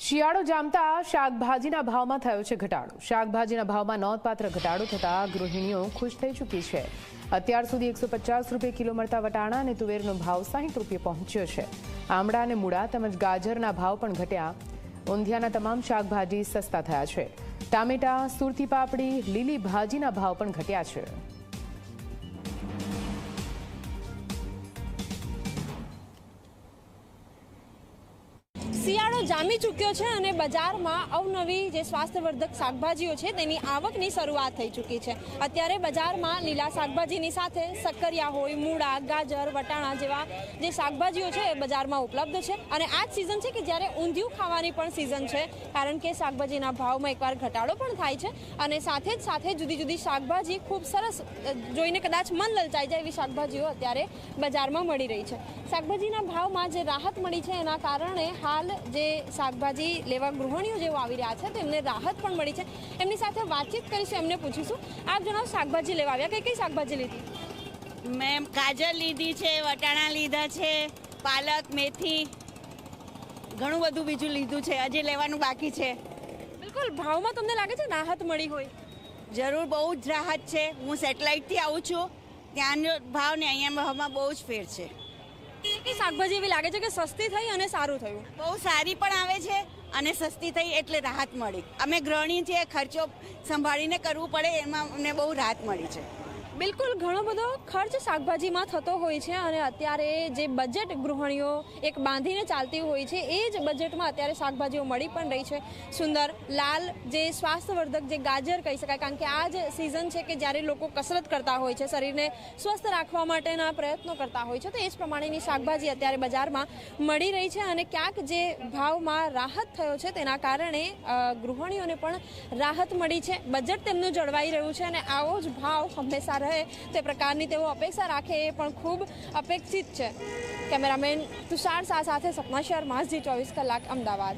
શિયાળો જામતા શાકભાજીના ભાવમાં થયો છે ઘટાડો। શાકભાજીના ભાવમાં નોંધપાત્ર ઘટાડો થતા ગૃહિણીઓ ખુશ થઈ ચૂકી છે। અત્યાર સુધી 150 રૂપિયા કિલો મળતા વટાણા અને તુવેરનો ભાવ 60 રૂપિયા પહોંચ્યો છે। આમળા અને મૂળા તેમજ ગાજરના ભાવ પણ ઘટ્યા। ઊંધિયાના તમામ શાકભાજી સસ્તા થયા છે। ટામેટા, સુરતી પાપડી, લીલી ભાજીના ભાવ પણ ઘટ્યા છે। શિયાળો જામી ચૂક્યો છે અને બજારમાં અવનવી જે સ્વાસ્થ્યવર્ધક શાકભાજીઓ છે તેની આવકની શરૂઆત થઈ ચૂકી છે। અત્યારે બજારમાં લીલા શાકભાજીની સાથે શક્કરિયા હોય, મૂળા, ગાજર, વટાણા જેવા જે શાકભાજીઓ છે એ બજારમાં ઉપલબ્ધ છે। અને આ જ સિઝન છે કે જ્યારે ઊંધિયું ખાવાની પણ સિઝન છે, કારણ કે શાકભાજીના ભાવમાં એકવાર ઘટાડો પણ થાય છે અને સાથે જુદી જુદી શાકભાજી ખૂબ સરસ જોઈને કદાચ મન લલચાઈ જાય એવી શાકભાજીઓ અત્યારે બજારમાં મળી રહી છે। શાકભાજીના ભાવમાં જે રાહત મળી છે એના કારણે હાલ જે શાકભાજી લેવા ગૃહિણીઓ જેઓ આવી રહ્યા છે તેમને રાહત પણ મળી છે। એમની સાથે વાતચીત કરીશું, એમને પૂછીશું, આપ જણાવો શાકભાજી લેવા આવ્યા, કઈ કઈ શાકભાજી લીધી? મેં ગાજર લીધી છે, વટાણા લીધા છે, પાલક, મેથી, ઘણું બધું બીજું લીધું છે, હજી લેવાનું બાકી છે। બિલકુલ, ભાવમાં તમને લાગે છે રાહત મળી હોય? જરૂર, બહુ જ રાહત છે। હું સેટેલાઇટથી આવું છું, ત્યાંનો ભાવ ને અહીંયા ભાવમાં બહુ જ ફેર છે। કે શાકભાજી એવી લાગે છે કે સસ્તી થઈ અને સારું થયું? બહુ સારી પણ આવે છે અને સસ્તી થઈ એટલે રાહત મળી। અમે ગૃહિણી છીએ, ખર્ચો સંભાળીને કરવું પડે, એમાં અમને બહુ રાહત મળી છે। બિલકુલ, ઘણો બધો ખર્ચ શાકભાજીમાં થતો હોય છે અને અત્યારે જે બજેટ ગૃહિણીઓ એક બાંધીને ચાલતી હોય છે એ જ બજેટમાં અત્યારે શાકભાજીઓ મળી પણ રહી છે। સુંદર લાલ જે સ્વાસ્થ્યવર્ધક જે ગાજર કહી શકાય, કારણ કે આ જ સિઝન છે કે જ્યારે લોકો કસરત કરતા હોય છે, શરીરને સ્વસ્થ રાખવા માટેના પ્રયત્નો કરતા હોય છે, તો એ જ પ્રમાણેની શાકભાજી અત્યારે બજારમાં મળી રહી છે અને ક્યાંક જે ભાવમાં રાહત થયો છે તેના કારણે ગૃહિણીઓને પણ રાહત મળી છે। બજેટ તેમનું જળવાઈ રહ્યું છે અને આવો જ ભાવ હંમેશા રહે તે પ્રકારની તેઓ અપેક્ષા રાખે એ પણ ખૂબ અપેક્ષિત છે। કેમેરામેન તુષાર શાહ સાથે સપના શહેર, માઝ 24 કલાક, અમદાવાદ।